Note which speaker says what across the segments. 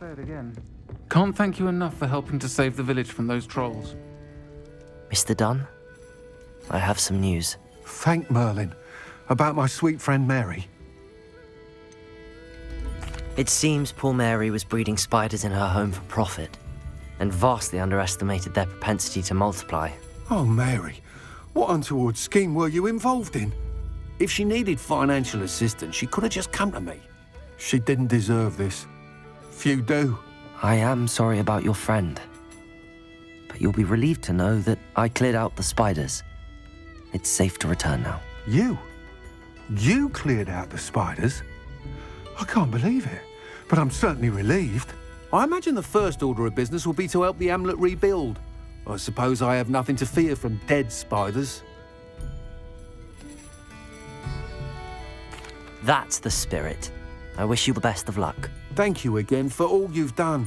Speaker 1: say it again. Can't thank you enough for helping to save the village from those trolls.
Speaker 2: Mr. Dunn, I have some news.
Speaker 3: Thank Merlin. About my sweet friend Mary.
Speaker 2: It seems poor Mary was breeding spiders in her home for profit, and vastly underestimated their propensity to multiply.
Speaker 3: Oh, Mary, what untoward scheme were you involved in?
Speaker 4: If she needed financial assistance, she could have just come to me.
Speaker 3: She didn't deserve this. Few do.
Speaker 2: I am sorry about your friend, but you'll be relieved to know that I cleared out the spiders. It's safe to return now.
Speaker 3: You? You cleared out the spiders? I can't believe it, but I'm certainly relieved.
Speaker 4: I imagine the first order of business will be to help the amulet rebuild. I suppose I have nothing to fear from dead spiders.
Speaker 2: That's the spirit. I wish you the best of luck.
Speaker 4: Thank you again for all you've done.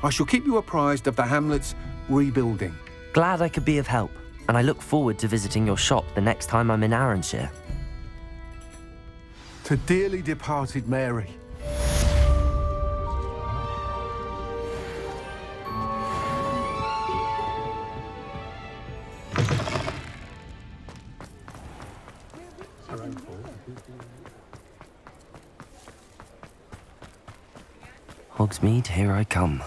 Speaker 4: I shall keep you apprised of the hamlet's rebuilding.
Speaker 2: Glad I could be of help, and I look forward to visiting your shop the next time I'm in Arranshire.
Speaker 3: To dearly departed Mary.
Speaker 2: Hogsmeade, here I come.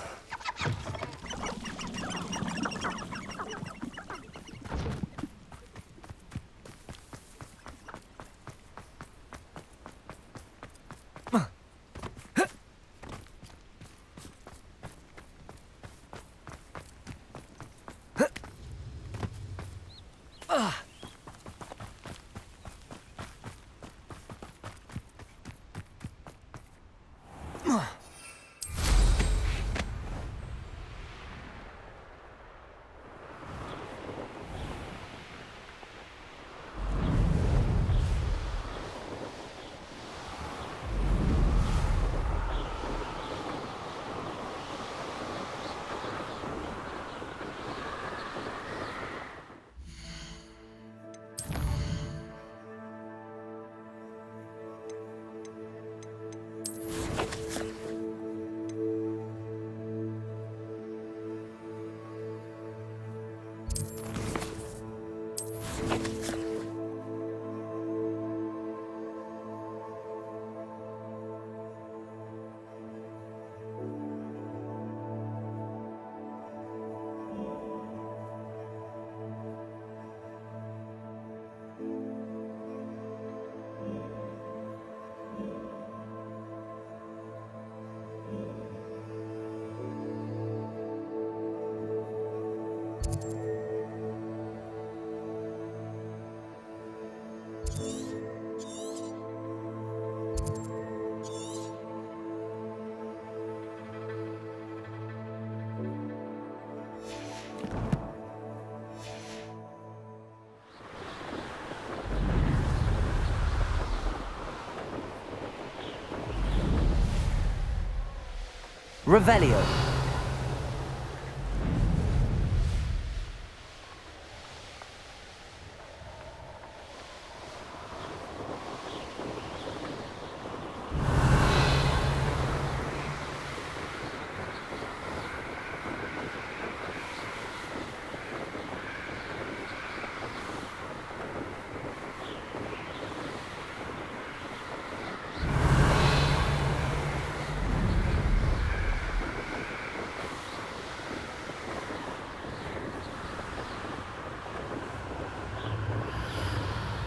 Speaker 2: Revelio.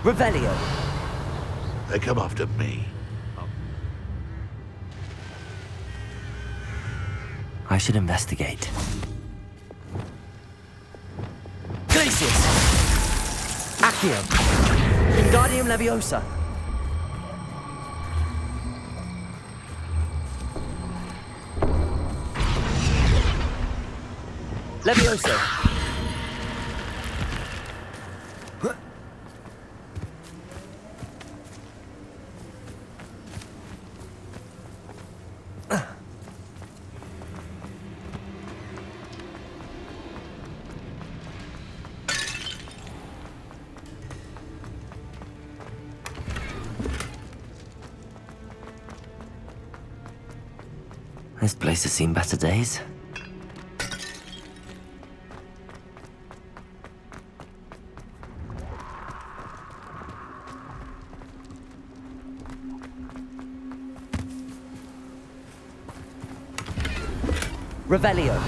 Speaker 2: Revelio.
Speaker 5: They come after me.
Speaker 2: I should investigate. Glacius! Accio! Wingardium Leviosa! Levioso! This place has seen better days. Revelio.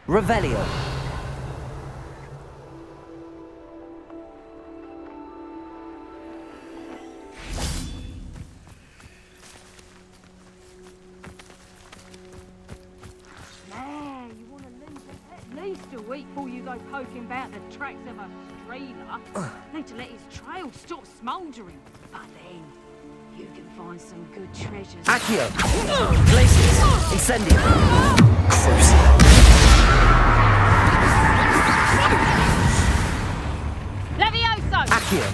Speaker 2: Revelio.
Speaker 6: Nah, you want to leave it at least a week before you go poking about the tracks of a streamer. Need to let his trail stop smouldering. But then, you can find some good treasures.
Speaker 2: Accio. Glaciers. Incendio. Crucible.
Speaker 6: Levioso!
Speaker 2: Accio.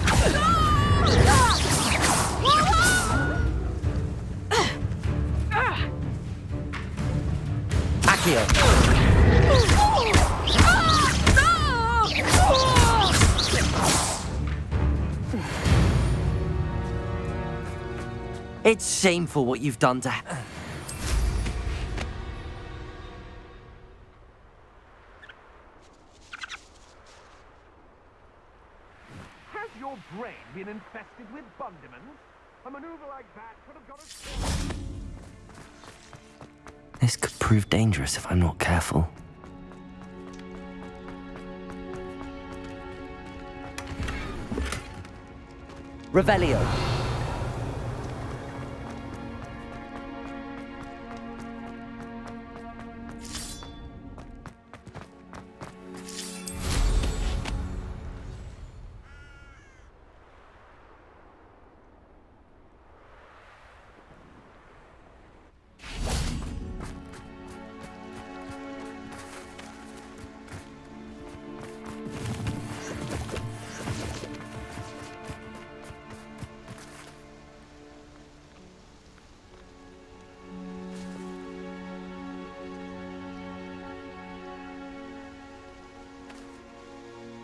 Speaker 2: Accio. It's shameful what you've done to...
Speaker 7: Has your brain been infested with bundimans? A maneuver like that could have got us...
Speaker 2: This could prove dangerous if I'm not careful. Revelio.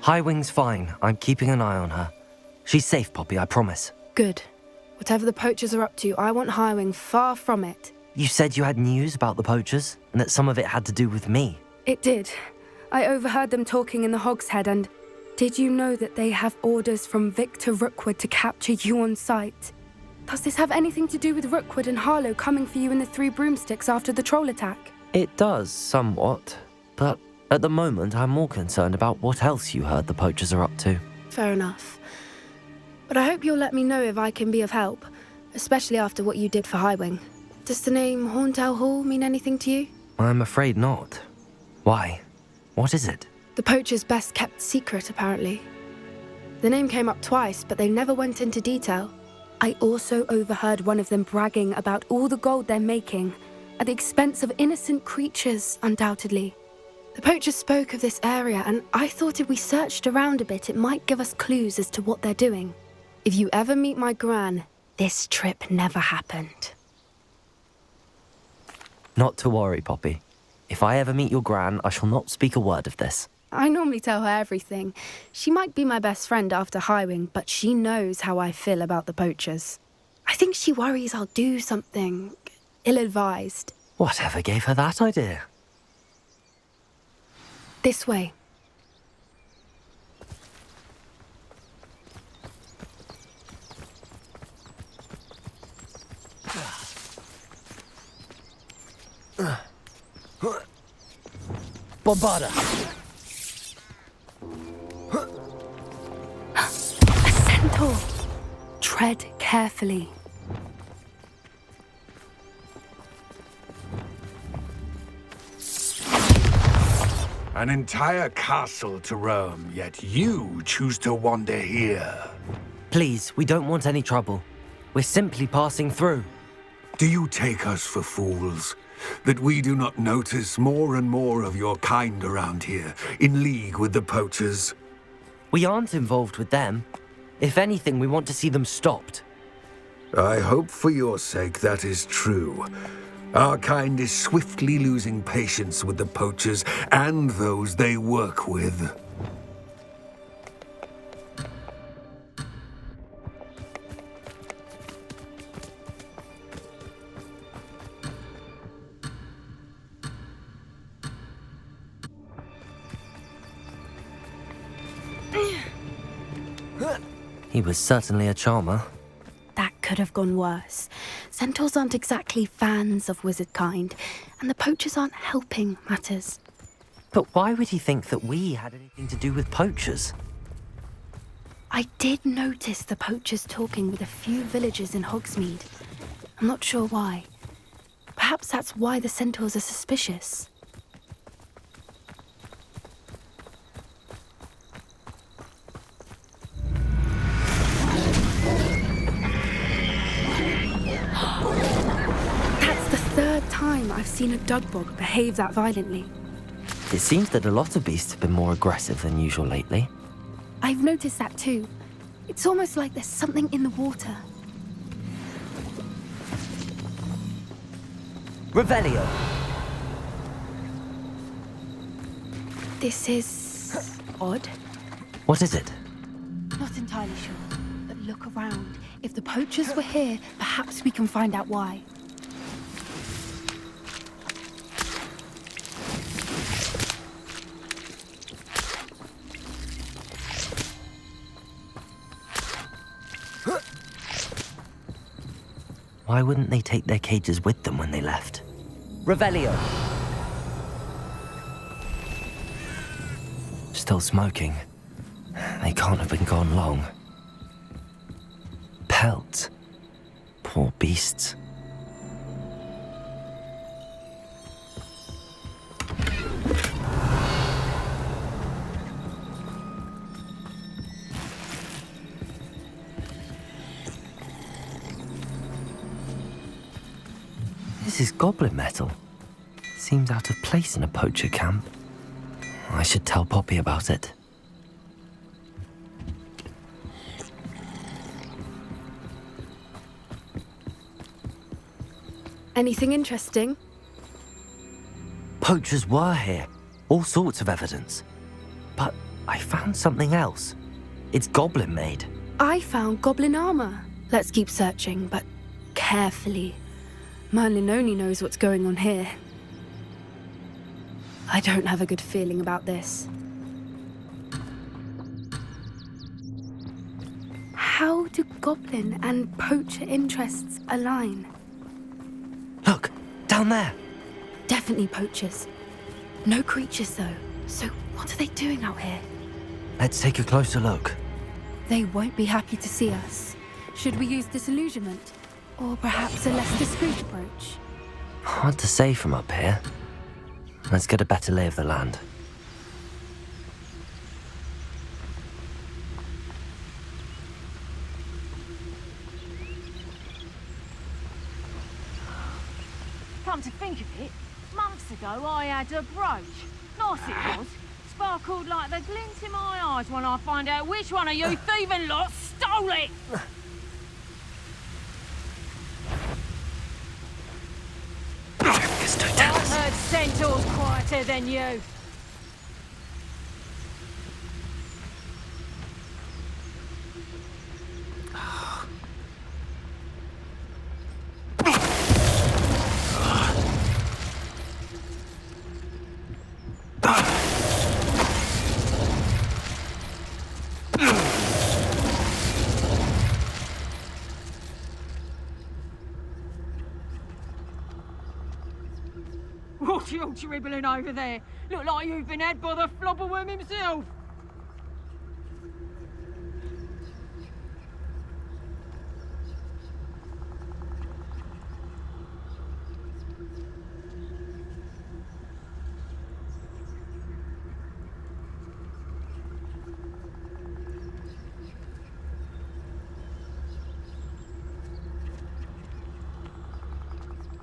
Speaker 2: Highwing's fine. I'm keeping an eye on her. She's safe, Poppy, I promise.
Speaker 8: Good. Whatever the poachers are up to, I want Highwing far from it.
Speaker 2: You said you had news about the poachers, and that some of it had to do with me.
Speaker 8: It did. I overheard them talking in the Hogshead, and did you know that they have orders from Victor Rookwood to capture you on sight? Does this have anything to do with Rookwood and Harlow coming for you in the Three Broomsticks after the troll attack?
Speaker 2: It does, somewhat. But at the moment, I'm more concerned about what else you heard the poachers are up to.
Speaker 8: Fair enough. But I hope you'll let me know if I can be of help, especially after what you did for Highwing. Does the name Horntail Hall mean anything to you?
Speaker 2: I'm afraid not. Why? What is it?
Speaker 8: The poacher's best kept secret, apparently. The name came up twice, but they never went into detail. I also overheard one of them bragging about all the gold they're making, at the expense of innocent creatures, undoubtedly. The poachers spoke of this area, and I thought if we searched around a bit, it might give us clues as to what they're doing. If you ever meet my gran, this trip never happened.
Speaker 2: Not to worry, Poppy. If I ever meet your gran, I shall not speak a word of this.
Speaker 8: I normally tell her everything. She might be my best friend after Highwing, but she knows how I feel about the poachers. I think she worries I'll do something ill-advised.
Speaker 2: Whatever gave her that idea?
Speaker 8: This way.
Speaker 2: Bombarda!
Speaker 8: A centaur! Tread carefully.
Speaker 5: An entire castle to roam, yet you choose to wander here.
Speaker 2: Please, we don't want any trouble. We're simply passing through.
Speaker 5: Do you take us for fools? That we do not notice more and more of your kind around here, in league with the poachers?
Speaker 2: We aren't involved with them. If anything, we want to see them stopped.
Speaker 5: I hope for your sake that is true. Our kind is swiftly losing patience with the poachers and those they work with.
Speaker 2: He was certainly a charmer.
Speaker 8: That could have gone worse. Centaurs aren't exactly fans of wizard kind, and the poachers aren't helping matters.
Speaker 2: But why would he think that we had anything to do with poachers?
Speaker 8: I did notice the poachers talking with a few villagers in Hogsmeade. I'm not sure why. Perhaps that's why the centaurs are suspicious. That's the third time I've seen a dugbog behave that violently.
Speaker 2: It seems that a lot of beasts have been more aggressive than usual lately.
Speaker 8: I've noticed that too. It's almost like there's something in the water.
Speaker 2: Revelio!
Speaker 8: This is odd.
Speaker 2: What is it?
Speaker 8: Not entirely sure, but look around. If the poachers were here, perhaps we can find out why.
Speaker 2: Why wouldn't they take their cages with them when they left? Revelio! Still smoking. They can't have been gone long. Pelts. Poor beasts. This is goblin metal. Seems out of place in a poacher camp. I should tell Poppy about it.
Speaker 8: Anything interesting?
Speaker 2: Poachers were here. All sorts of evidence. But I found something else. It's goblin made.
Speaker 8: I found goblin armor. Let's keep searching, but carefully. Merlin only knows what's going on here. I don't have a good feeling about this. How do goblin and poacher interests align?
Speaker 2: Look, down there.
Speaker 8: Definitely poachers. No creatures, though. So what are they doing out here?
Speaker 2: Let's take a closer look.
Speaker 8: They won't be happy to see us. Should we use disillusionment? Or perhaps a less discreet approach?
Speaker 2: Hard to say from up here. Let's get a better lay of the land.
Speaker 6: Come to think of it, months ago I had a brooch. Nice it was. Sparkled like the glint in my eyes when I find out which one of you thieving lot stole it! I've heard centaurs quieter than you. What you all dribbling over there? Look like you've been had by the flobberworm himself.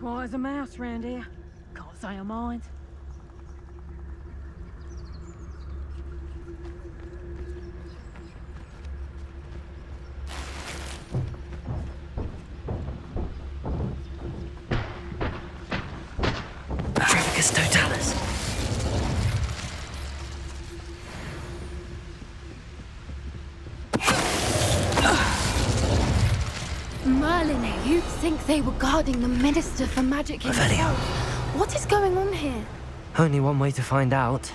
Speaker 6: quiet as a mouse round here. Can't say I mind.
Speaker 2: Trafficus Totalis.
Speaker 8: Merlin, you'd think they were guarding the Minister for Magic himself.
Speaker 2: Revelio.
Speaker 8: What is going on here?
Speaker 2: Only one way to find out.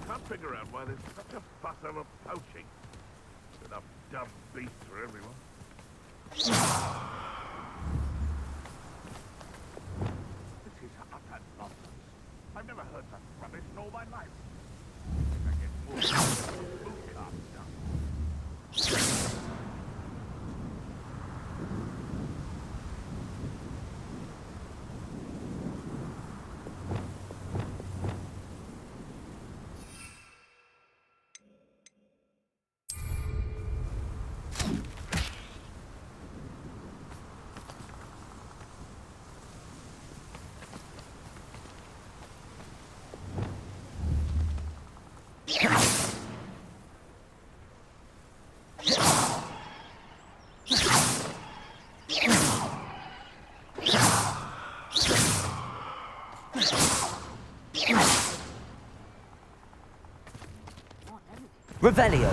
Speaker 7: Can't figure out why there's such a fuss over poaching. Enough dumb beasts for everyone. This is utter nonsense. I've never heard such rubbish in all my life. I get more boot cart stuff.
Speaker 2: Revelio.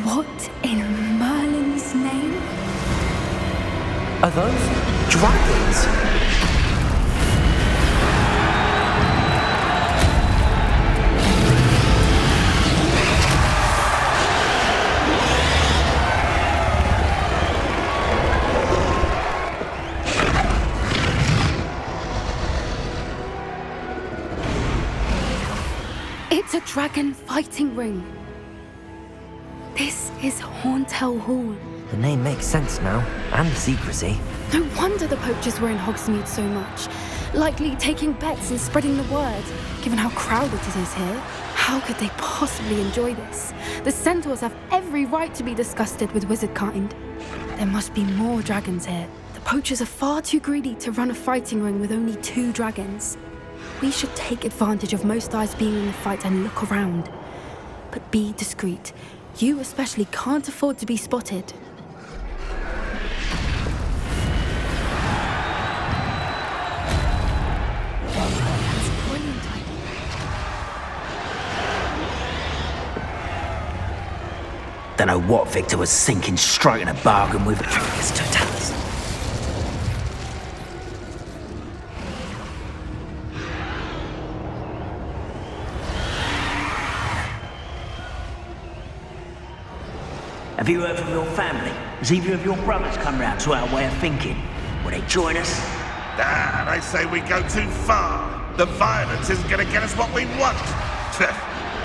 Speaker 8: What in Merlin's name?
Speaker 2: Are those dragons?
Speaker 8: It's a dragon fighting ring. This is Hauntel Hall.
Speaker 2: The name makes sense now, and the secrecy.
Speaker 8: No wonder the poachers were in Hogsmeade so much. Likely taking bets and spreading the word. Given how crowded it is here, how could they possibly enjoy this? The centaurs have every right to be disgusted with wizard kind. There must be more dragons here. The poachers are far too greedy to run a fighting ring with only 2 dragons. We should take advantage of most eyes being in the fight and look around. But be discreet. You especially can't afford to be spotted. That's a brilliant idea.
Speaker 9: Don't know what Victor was thinking, striking a bargain with
Speaker 2: Trafficus Totalis.
Speaker 9: Have you heard from your family? Has either of your brothers come round to our way of thinking? Will they join us?
Speaker 7: Ah, they say we go too far. The violence isn't going to get us what we want.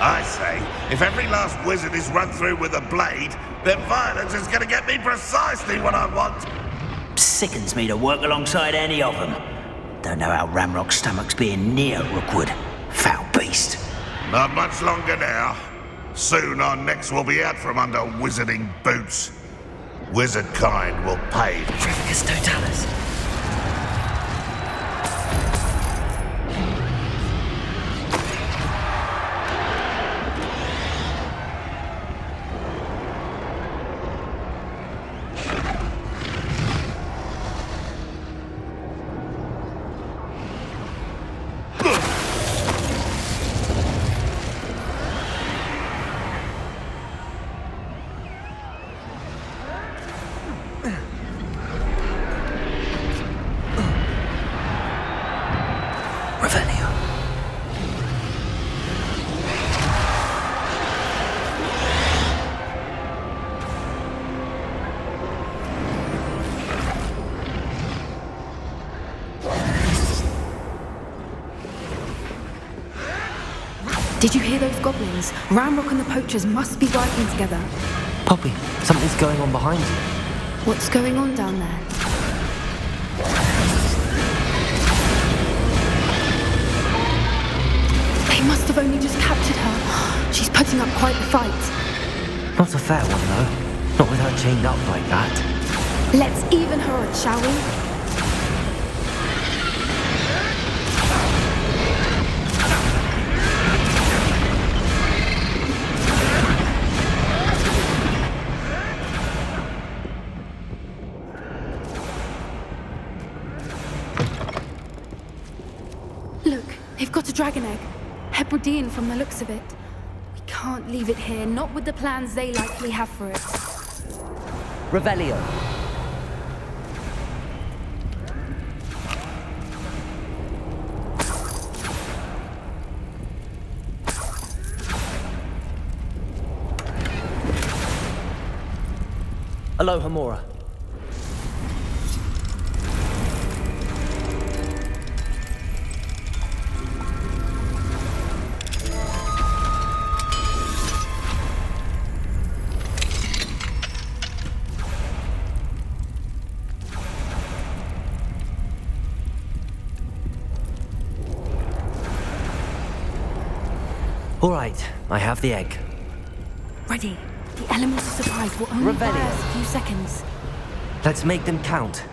Speaker 7: I say, if every last wizard is run through with a blade, then violence is going to get me precisely what I want.
Speaker 9: Sickens me to work alongside any of them. Don't know how Ramrock's stomach's being near Rookwood. Foul beast.
Speaker 7: Not much longer now. Soon our necks will be out from under wizarding boots. Wizard kind will pay.
Speaker 2: Trafficus Totalis. Revelio.
Speaker 8: Did you hear those goblins? Ramrock and the poachers must be working together.
Speaker 2: Poppy, something's going on behind you.
Speaker 8: What's going on down there? They must have only just captured her. She's putting up quite the fight.
Speaker 2: Not a fair one, though. Not with her chained up like that.
Speaker 8: Let's even her up, shall we? Look, they've got a dragon egg. Hebridean from the looks of it. We can't leave it here, not with the plans they likely have for it.
Speaker 2: Revelio. Aloha Mora. All right, I have the egg.
Speaker 8: Ready. The element of surprise will only buy us a few seconds.
Speaker 2: Let's make them count.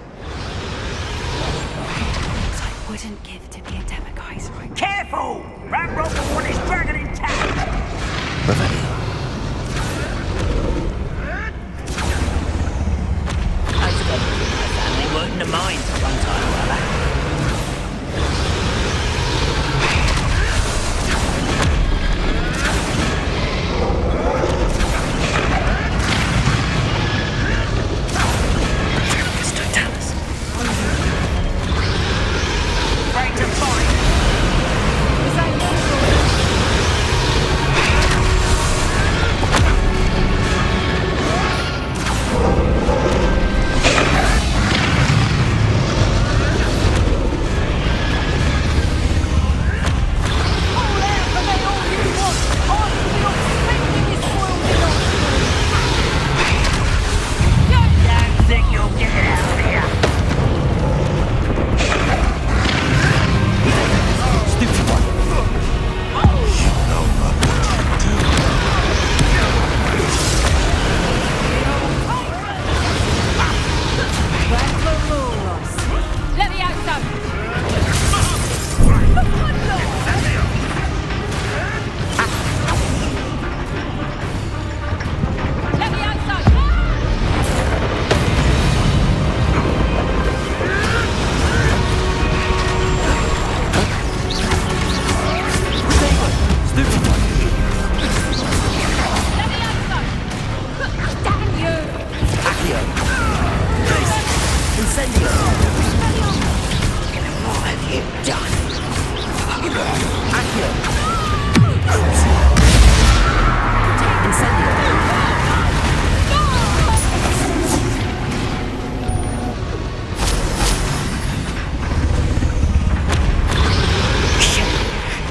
Speaker 8: What I wouldn't give to be a Demoguy's right.
Speaker 9: Careful! Ramrock will want his dragon intact!
Speaker 2: Revelio.
Speaker 9: Those goblins in my family worked in the mines at one time or other.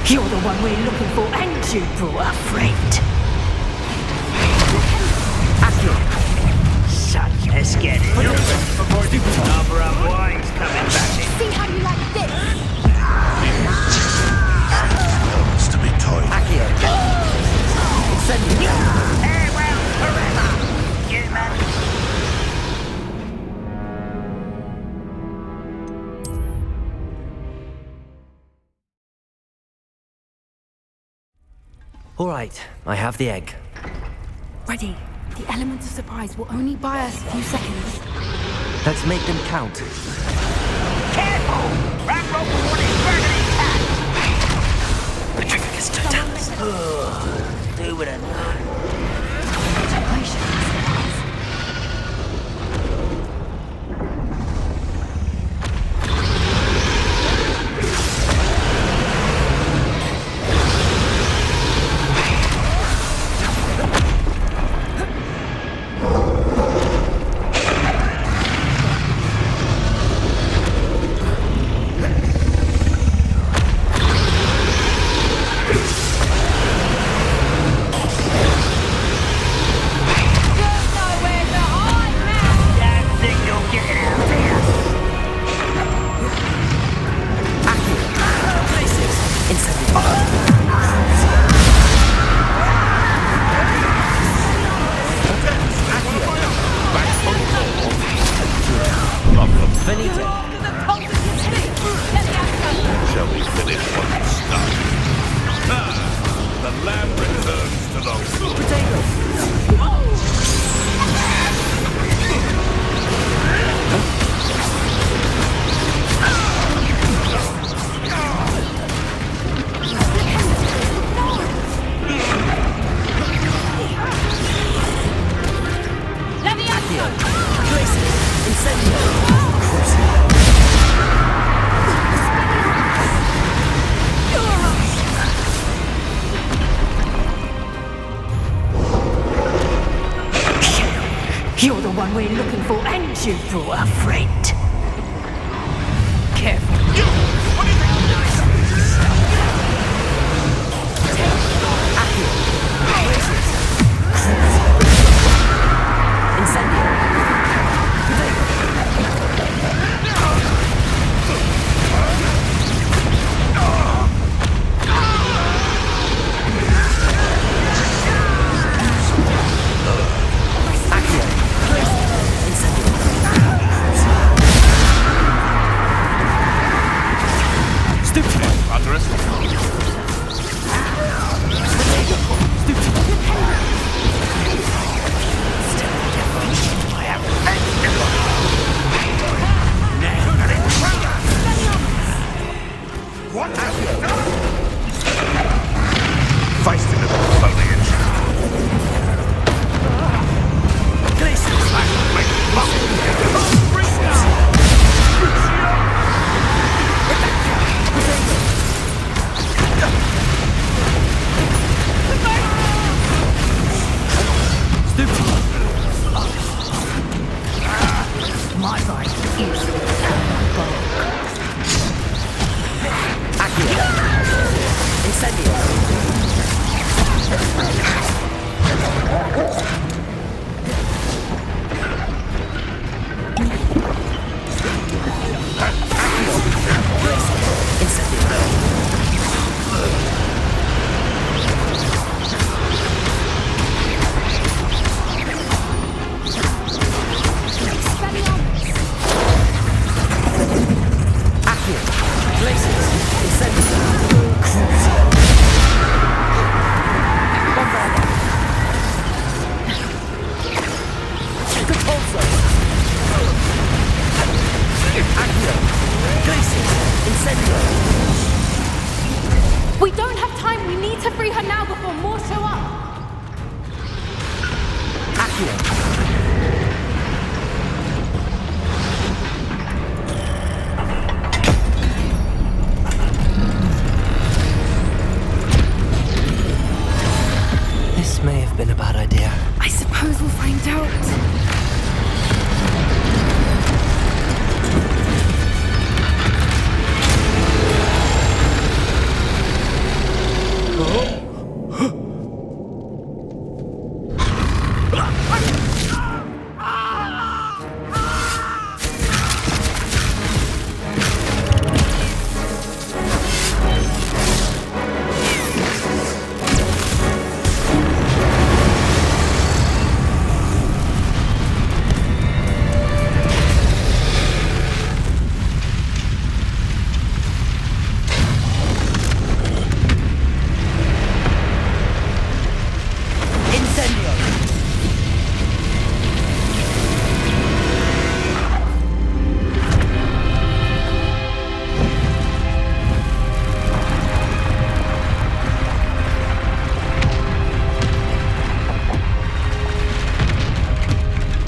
Speaker 6: You're the one we're looking for, and you brought a friend.
Speaker 9: Such a scaredy. Harbour up wine's coming back.
Speaker 6: See how you like this?
Speaker 7: Wants to be toyed.
Speaker 9: Farewell forever, human.
Speaker 2: All right, I have the egg.
Speaker 8: Ready. The element of surprise will only buy us a few seconds.
Speaker 2: Let's make them count.
Speaker 9: Careful! Ramrock will want his dragon intact!
Speaker 2: Petrificus totalis.
Speaker 9: Do with a knife. You brought a friend. Careful.
Speaker 7: Feisty little foliage.
Speaker 9: My life is
Speaker 8: We don't have time. We need to free her now before more show up.
Speaker 2: This may have been a bad idea.
Speaker 8: I suppose we'll find out.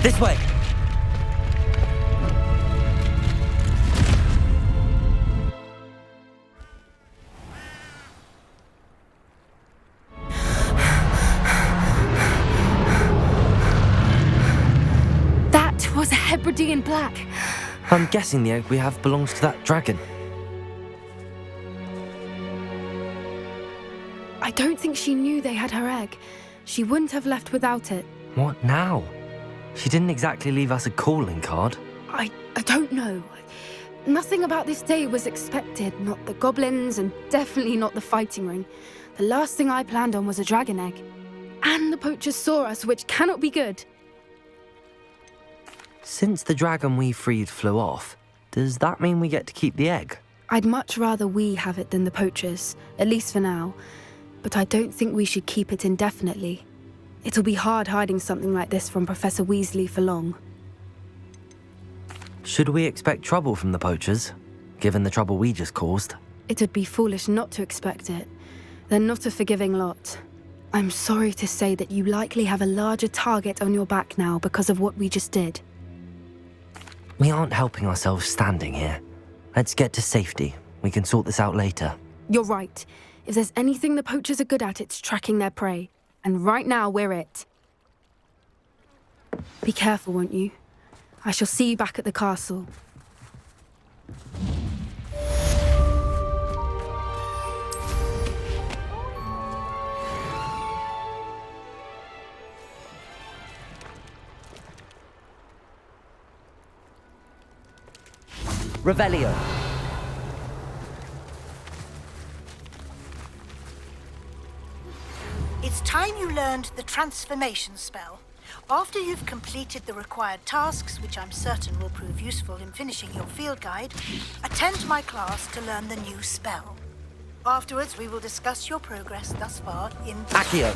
Speaker 2: This way!
Speaker 8: That was a Hebridean black.
Speaker 2: I'm guessing the egg we have belongs to that dragon.
Speaker 8: I don't think she knew they had her egg. She wouldn't have left without it.
Speaker 2: What now? She didn't exactly leave us a calling card.
Speaker 8: I don't know. Nothing about this day was expected. Not the goblins, and definitely not the fighting ring. The last thing I planned on was a dragon egg. And the poachers saw us, which cannot be good.
Speaker 2: Since the dragon we freed flew off, does that mean we get to keep the egg?
Speaker 8: I'd much rather we have it than the poachers, at least for now. But I don't think we should keep it indefinitely. It'll be hard hiding something like this from Professor Weasley for long.
Speaker 2: Should we expect trouble from the poachers, given the trouble we just caused?
Speaker 8: It would be foolish not to expect it. They're not a forgiving lot. I'm sorry to say that you likely have a larger target on your back now because of what we just did.
Speaker 2: We aren't helping ourselves standing here. Let's get to safety. We can sort this out later.
Speaker 8: You're right. If there's anything the poachers are good at, it's tracking their prey. And right now, we're it. Be careful, won't you? I shall see you back at the castle.
Speaker 2: Revelio.
Speaker 10: It's time you learned the transformation spell. After you've completed the required tasks, which I'm certain will prove useful in finishing your field guide, attend my class to learn the new spell. Afterwards, we will discuss your progress thus far in...
Speaker 2: Accio.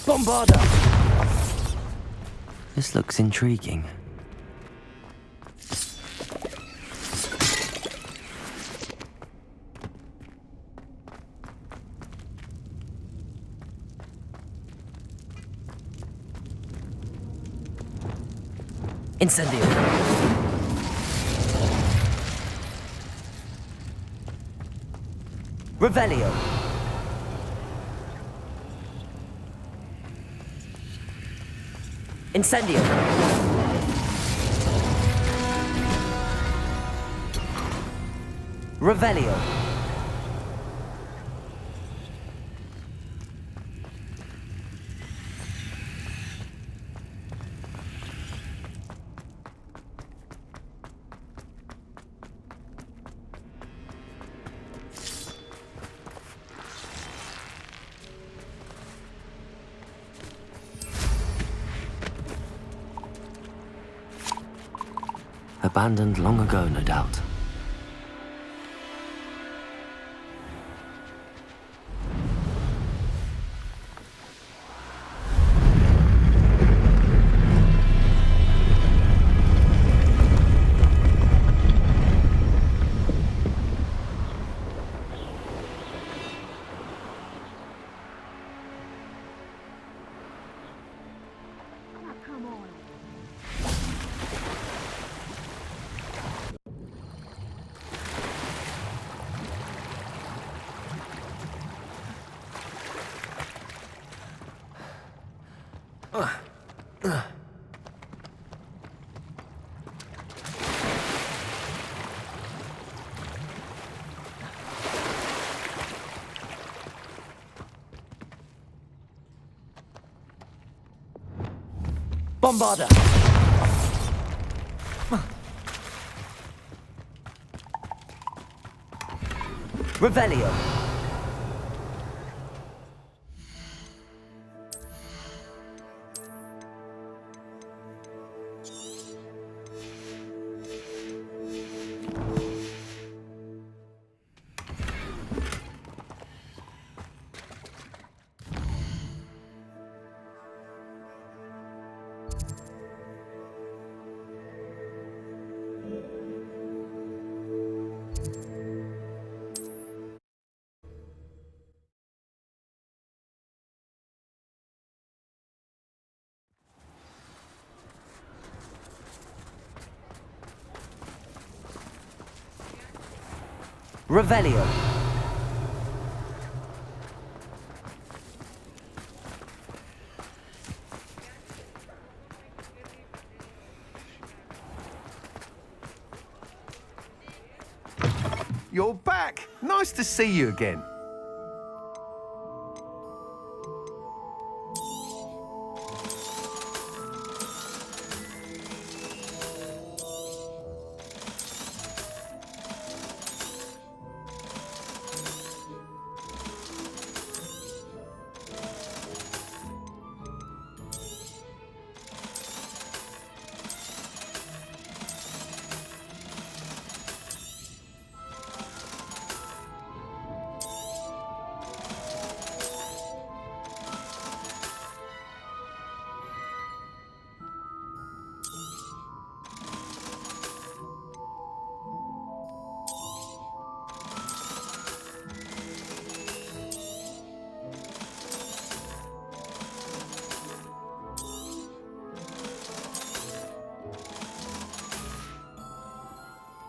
Speaker 2: Bombarda! This looks intriguing. Incendio! Revelio! Incendio! Revelio! Abandoned long ago, no doubt. Bombarda! Revelio! Revelio.
Speaker 3: You're back. Nice to see you again.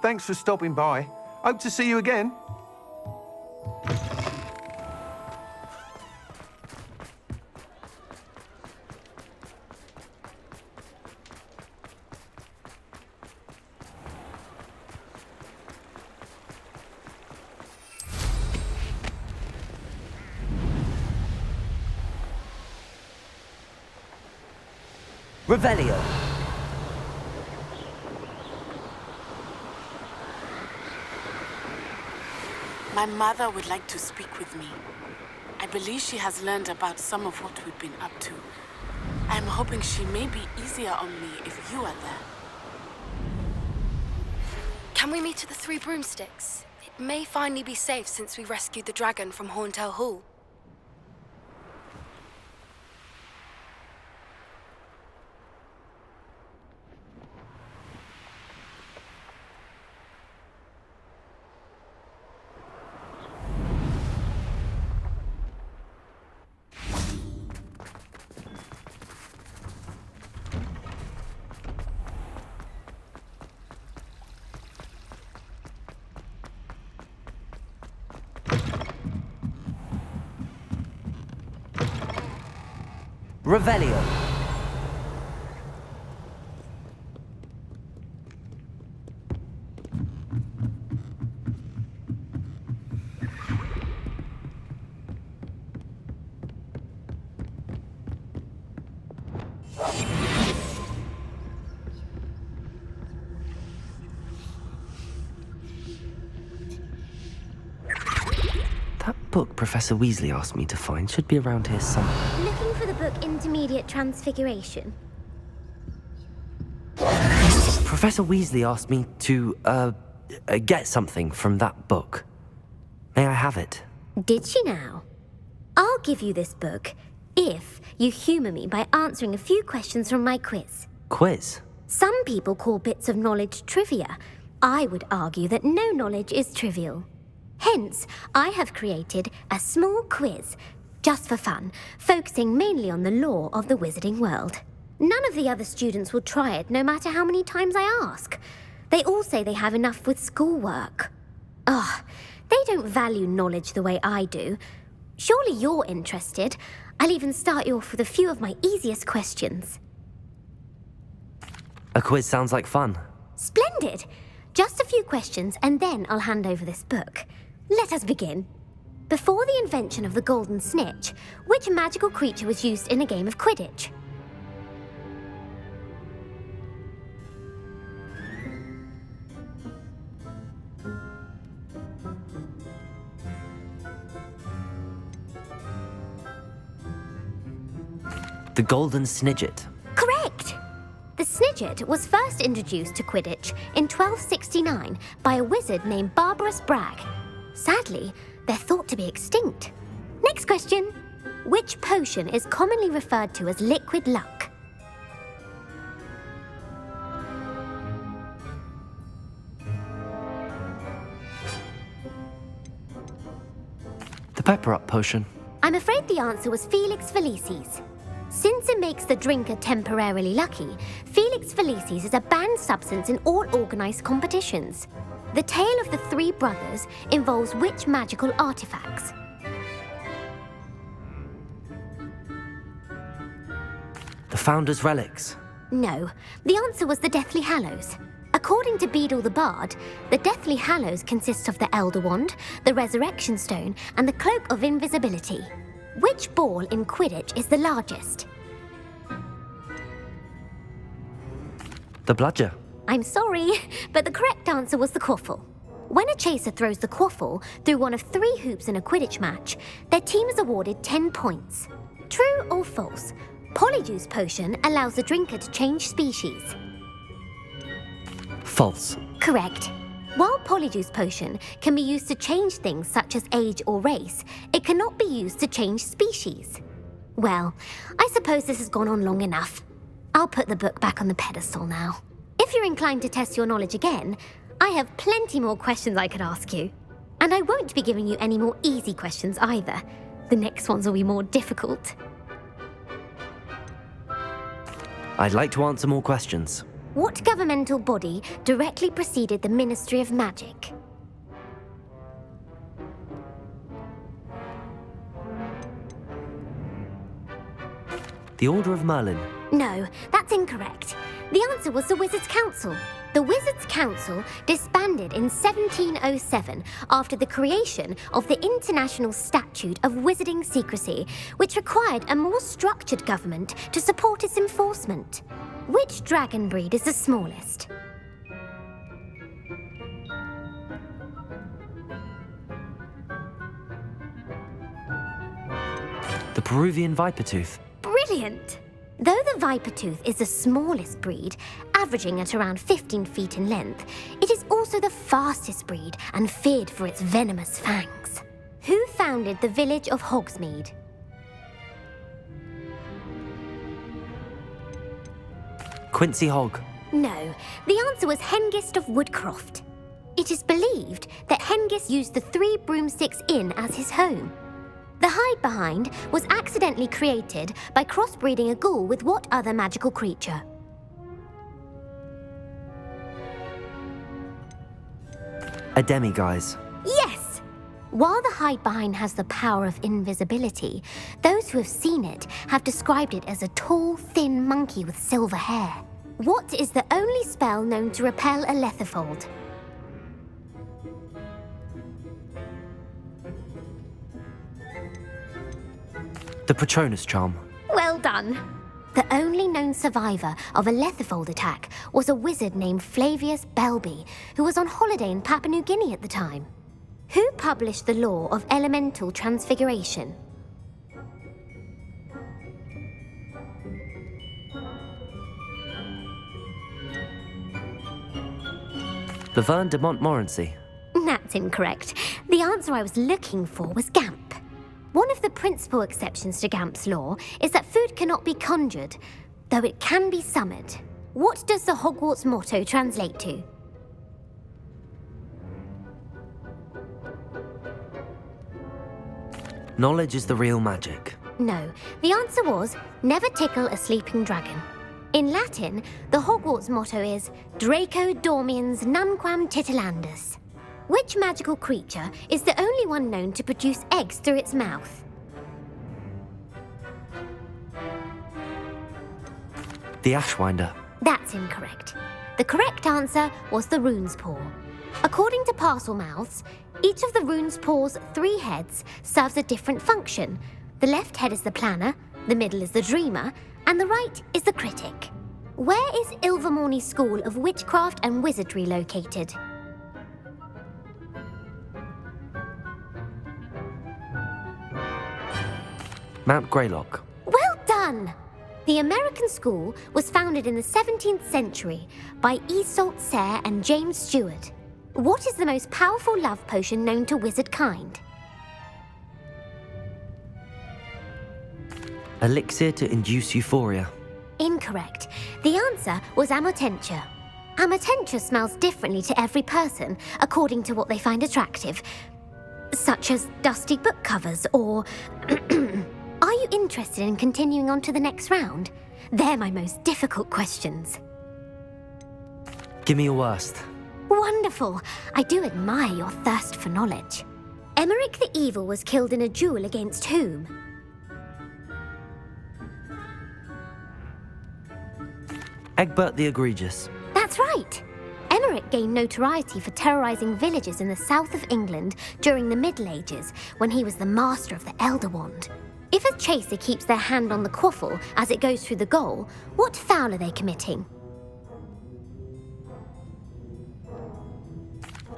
Speaker 3: Thanks for stopping by. Hope to see you again.
Speaker 2: Revelio.
Speaker 11: My mother would like to speak with me. I believe she has learned about some of what we've been up to. I am hoping she may be easier on me if you are there.
Speaker 8: Can we meet at the Three Broomsticks? It may finally be safe since we rescued the dragon from Horntail Hall.
Speaker 2: Revelio. That book Professor Weasley asked me to find should be around here somewhere.
Speaker 12: Looking for the book Intermediate Transfiguration?
Speaker 2: Professor Weasley asked me to, get something from that book. May I have it?
Speaker 12: Did she now? I'll give you this book if you humour me by answering a few questions from my quiz.
Speaker 2: Quiz?
Speaker 12: Some people call bits of knowledge trivia. I would argue that no knowledge is trivial. Hence, I have created a small quiz, just for fun, focusing mainly on the lore of the wizarding world. None of the other students will try it, no matter how many times I ask. They all say they have enough with schoolwork. Ugh, they don't value knowledge the way I do. Surely you're interested. I'll even start you off with a few of my easiest questions.
Speaker 2: A quiz sounds like fun.
Speaker 12: Splendid! Just a few questions, and then I'll hand over this book. Let us begin. Before the invention of the golden snitch, which magical creature was used in a game of Quidditch?
Speaker 2: The Golden Snidget.
Speaker 12: Correct! The Snidget was first introduced to Quidditch in 1269 by a wizard named Barbarous Bragg. Sadly, they're thought to be extinct. Next question. Which potion is commonly referred to as liquid luck?
Speaker 2: The Pepper Up potion.
Speaker 12: I'm afraid the answer was Felix Felicis. Since it makes the drinker temporarily lucky, Felix Felicis is a banned substance in all organised competitions. The tale of the three brothers involves which magical artifacts?
Speaker 2: The Founder's Relics.
Speaker 12: No, the answer was the Deathly Hallows. According to Beadle the Bard, the Deathly Hallows consists of the Elder Wand, the Resurrection Stone, and the Cloak of Invisibility. Which ball in Quidditch is the largest?
Speaker 2: The Bludger.
Speaker 12: I'm sorry, but the correct answer was the Quaffle. When a chaser throws the Quaffle through one of 3 hoops in a Quidditch match, their team is awarded 10 points. True or false? Polyjuice Potion allows the drinker to change species.
Speaker 2: False.
Speaker 12: Correct. While Polyjuice Potion can be used to change things such as age or race, it cannot be used to change species. Well, I suppose this has gone on long enough. I'll put the book back on the pedestal now. If you're inclined to test your knowledge again, I have plenty more questions I could ask you. And I won't be giving you any more easy questions either. The next ones will be more difficult.
Speaker 2: I'd like to answer more questions.
Speaker 12: What governmental body directly preceded the Ministry of Magic?
Speaker 2: The Order of Merlin.
Speaker 12: No, that's incorrect. The answer was the Wizards' Council. The Wizards' Council disbanded in 1707 after the creation of the International Statute of Wizarding Secrecy, which required a more structured government to support its enforcement. Which dragon breed is the smallest?
Speaker 2: The Peruvian Vipertooth.
Speaker 12: Brilliant! Though the Vipertooth is the smallest breed, averaging at around 15 feet in length, it is also the fastest breed and feared for its venomous fangs. Who founded the village of Hogsmeade?
Speaker 2: Quincy Hogg.
Speaker 12: No, the answer was Hengist of Woodcroft. It is believed that Hengist used the 3 Broomsticks Inn as his home. The hide-behind was accidentally created by crossbreeding a ghoul with what other magical creature?
Speaker 2: A demiguise.
Speaker 12: Yes! While the hide-behind has the power of invisibility, those who have seen it have described it as a tall, thin monkey with silver hair. What is the only spell known to repel a lethifold?
Speaker 2: The Patronus Charm.
Speaker 12: Well done! The only known survivor of a lethifold attack was a wizard named Flavius Belby, who was on holiday in Papua New Guinea at the time. Who published the law of elemental transfiguration?
Speaker 2: Laverne de Montmorency.
Speaker 12: That's incorrect. The answer I was looking for was Gamp. One of the principal exceptions to Gamp's law is that food cannot be conjured, though it can be summoned. What does the Hogwarts motto translate to?
Speaker 2: Knowledge is the real magic.
Speaker 12: No, the answer was never tickle a sleeping dragon. In Latin, the Hogwarts motto is Draco dormiens nunquam titilandus. Which magical creature is the only one known to produce eggs through its mouth?
Speaker 2: The Ashwinder.
Speaker 12: That's incorrect. The correct answer was the Rune's Paw. According to Parselmouths, each of the Rune's Paw's 3 heads serves a different function. The left head is the planner, the middle is the dreamer, and the right is the critic. Where is Ilvermorny School of Witchcraft and Wizardry located?
Speaker 2: Mount Greylock.
Speaker 12: Well done! The American school was founded in the 17th century by Iseult Sayre and James Stewart. What is the most powerful love potion known to wizard kind?
Speaker 2: Elixir to induce euphoria.
Speaker 12: Incorrect. The answer was Amotentia. Amotentia smells differently to every person according to what they find attractive, such as dusty book covers or... Are you interested in continuing on to the next round? They're my most difficult questions.
Speaker 2: Give me your worst.
Speaker 12: Wonderful! I do admire your thirst for knowledge. Emmerich the Evil was killed in a duel against whom?
Speaker 2: Egbert the Egregious.
Speaker 12: That's right! Emmerich gained notoriety for terrorizing villages in the south of England during the Middle Ages, when he was the master of the Elder Wand. If a chaser keeps their hand on the quaffle as it goes through the goal, what foul are they committing?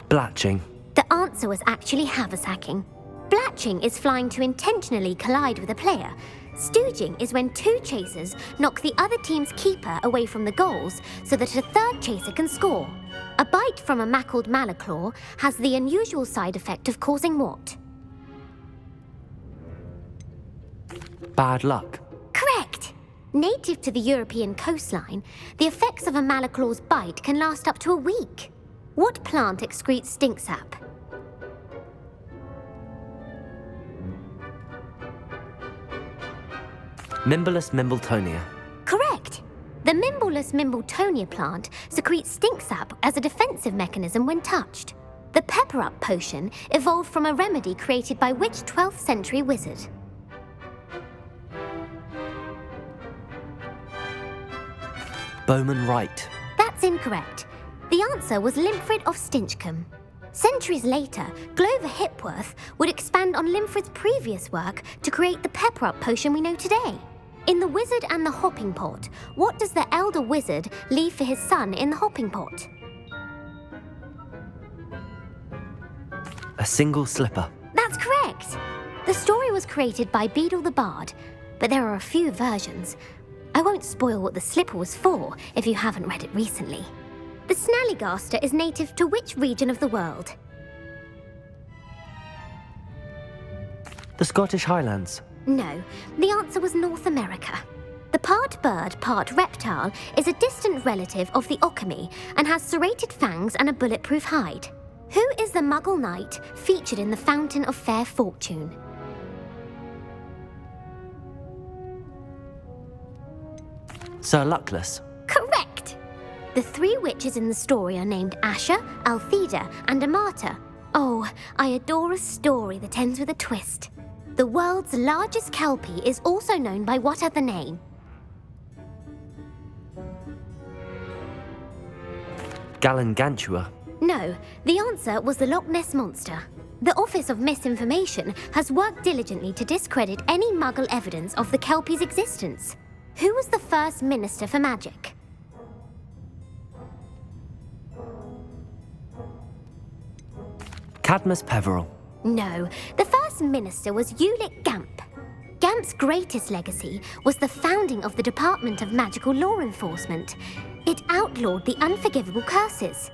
Speaker 2: Blatching.
Speaker 12: The answer was actually haversacking. Blatching is flying to intentionally collide with a player. Stooging is when two chasers knock the other team's keeper away from the goals so that a third chaser can score. A bite from a mackled malaclaw has the unusual side effect of causing what?
Speaker 2: Bad luck.
Speaker 12: Correct! Native to the European coastline, the effects of a malaclaw's bite can last up to a week. What plant excretes stink sap?
Speaker 2: Mimblus mimbletonia.
Speaker 12: Correct! The Mimblus mimbletonia plant secretes stink sap as a defensive mechanism when touched. The pepper-up potion evolved from a remedy created by which 12th century wizard?
Speaker 2: Bowman Wright.
Speaker 12: That's incorrect. The answer was Limfrid of Stinchcombe. Centuries later, Glover Hipworth would expand on Limfrid's previous work to create the pepper-up potion we know today. In The Wizard and the Hopping Pot, what does the elder wizard leave for his son in the hopping pot?
Speaker 2: A single slipper.
Speaker 12: That's correct! The story was created by Beadle the Bard, but there are a few versions. I won't spoil what the slipper was for if you haven't read it recently. The Snallygaster is native to which region of the world?
Speaker 2: The Scottish Highlands.
Speaker 12: No, the answer was North America. The part bird, part reptile is a distant relative of the Occamy and has serrated fangs and a bulletproof hide. Who is the Muggle knight featured in the Fountain of Fair Fortune?
Speaker 2: Sir Luckless.
Speaker 12: Correct! The three witches in the story are named Asher, Altheda, and Amata. Oh, I adore a story that ends with a twist. The world's largest kelpie is also known by what other name?
Speaker 2: Gallangantua.
Speaker 12: No, the answer was the Loch Ness Monster. The Office of Misinformation has worked diligently to discredit any Muggle evidence of the kelpie's existence. Who was the first Minister for Magic?
Speaker 2: Cadmus Peveril.
Speaker 12: No, the first minister was Ulick Gamp. Gamp's greatest legacy was the founding of the Department of Magical Law Enforcement. It outlawed the unforgivable curses.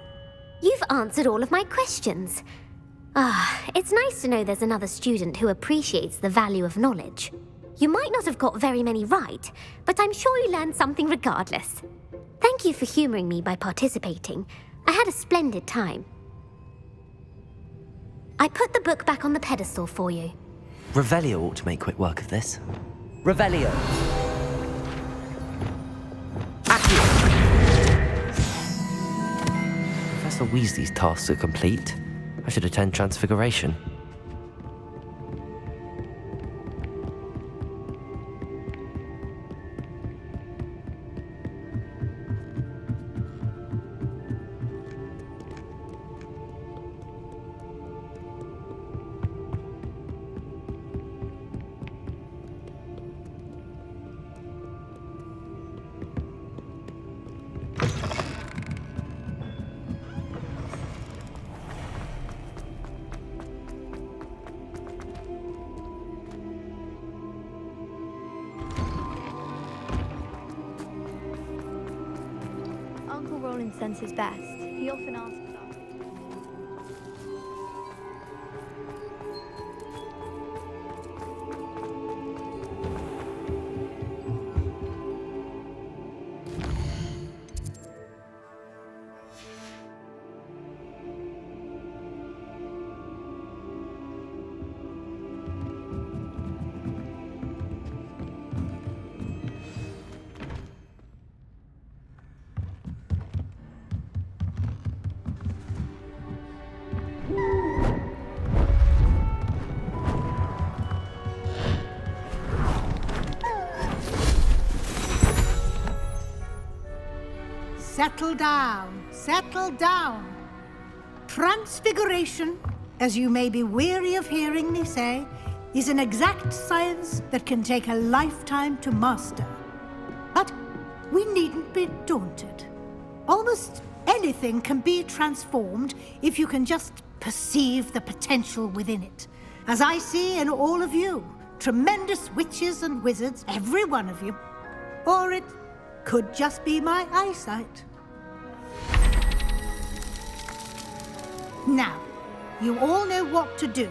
Speaker 12: You've answered all of my questions. It's nice to know there's another student who appreciates the value of knowledge. You might not have got very many right, but I'm sure you learned something regardless. Thank you for humouring me by participating. I had a splendid time. I put the book back on the pedestal for you.
Speaker 2: Revelio ought to make quick work of this. Revelio. Professor Weasley's tasks are complete. I should attend Transfiguration.
Speaker 13: Uncle Roland sends his best. He often asks us.
Speaker 10: settle down. Settle down. Transfiguration, as you may be weary of hearing me say, is an exact science that can take a lifetime to master. But we needn't be daunted. Almost anything can be transformed if you can just perceive the potential within it. As I see in all of you, tremendous witches and wizards, every one of you. Or it could just be my eyesight. Now, you all know what to do.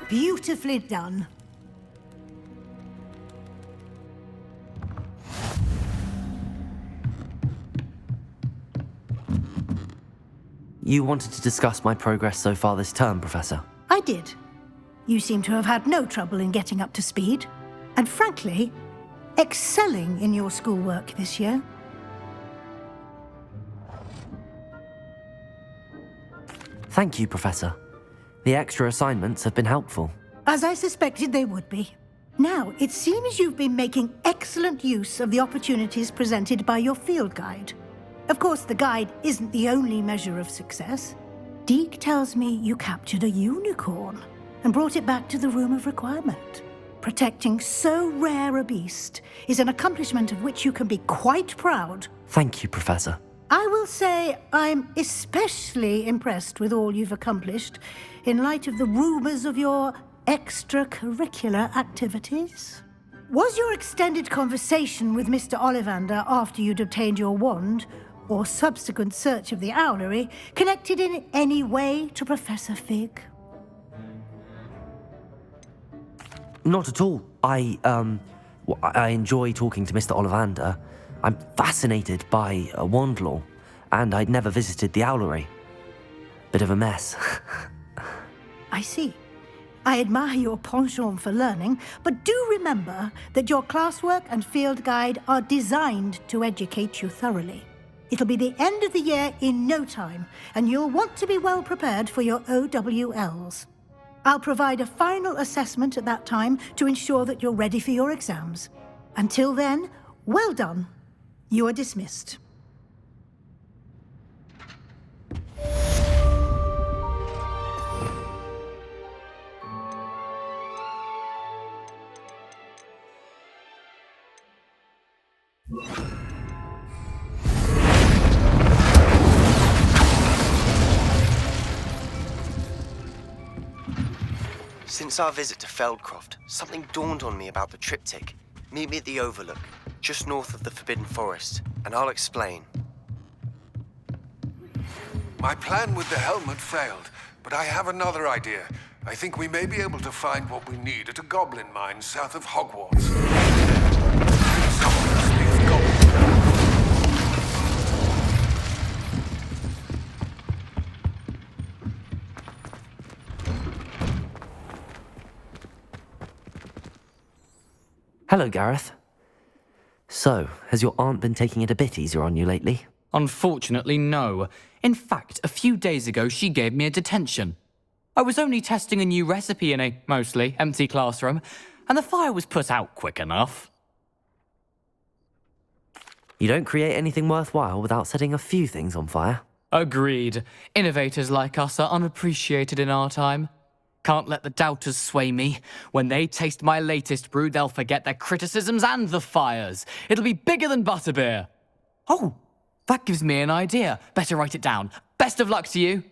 Speaker 10: Beautifully done.
Speaker 2: You wanted to discuss my progress so far this term, Professor?
Speaker 10: I did. You seem to have had no trouble in getting up to speed, and frankly, excelling in your schoolwork this year.
Speaker 2: Thank you, Professor. The extra assignments have been helpful.
Speaker 10: As I suspected they would be. Now, it seems you've been making excellent use of the opportunities presented by your field guide. Of course, the guide isn't the only measure of success. Deke tells me you captured a unicorn and brought it back to the Room of Requirement. Protecting so rare a beast is an accomplishment of which you can be quite proud.
Speaker 2: Thank you, Professor.
Speaker 10: I will say I'm especially impressed with all you've accomplished in light of the rumors of your extracurricular activities. Was your extended conversation with Mr. Ollivander after you'd obtained your wand, or subsequent search of the owlery, connected in any way to Professor Fig?
Speaker 2: Not at all. I enjoy talking to Mr. Ollivander. I'm fascinated by wand law, and I'd never visited the owlery. Bit of a mess.
Speaker 10: I see. I admire your penchant for learning, but do remember that your classwork and field guide are designed to educate you thoroughly. It'll be the end of the year in no time, and you'll want to be well prepared for your OWLs. I'll provide a final assessment at that time to ensure that you're ready for your exams. Until then, well done. You are dismissed.
Speaker 14: Since our visit to Feldcroft, something dawned on me about the triptych. Meet me at the Overlook, just north of the Forbidden Forest, and I'll explain.
Speaker 5: My plan with the helmet failed, but I have another idea. I think we may be able to find what we need at a goblin mine south of Hogwarts. Someone must be a goblin.
Speaker 2: Hello, Gareth. So, has your aunt been taking it a bit easier on you lately?
Speaker 15: Unfortunately, no. In fact, a few days ago, she gave me a detention. I was only testing a new recipe in a mostly empty classroom, and the fire was put out quick enough.
Speaker 2: You don't create anything worthwhile without setting a few things on fire.
Speaker 15: Agreed. Innovators like us are unappreciated in our time. Can't let the doubters sway me. When they taste my latest brew, they'll forget their criticisms and the fires. It'll be bigger than butterbeer. Oh, that gives me an idea. Better write it down. Best of luck to you.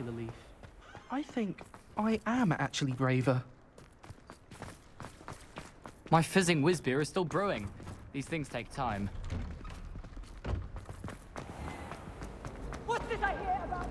Speaker 16: circular leaf. I think I am actually braver.
Speaker 15: My fizzing whiz beer is still brewing. These things take time.
Speaker 6: What's this I hear about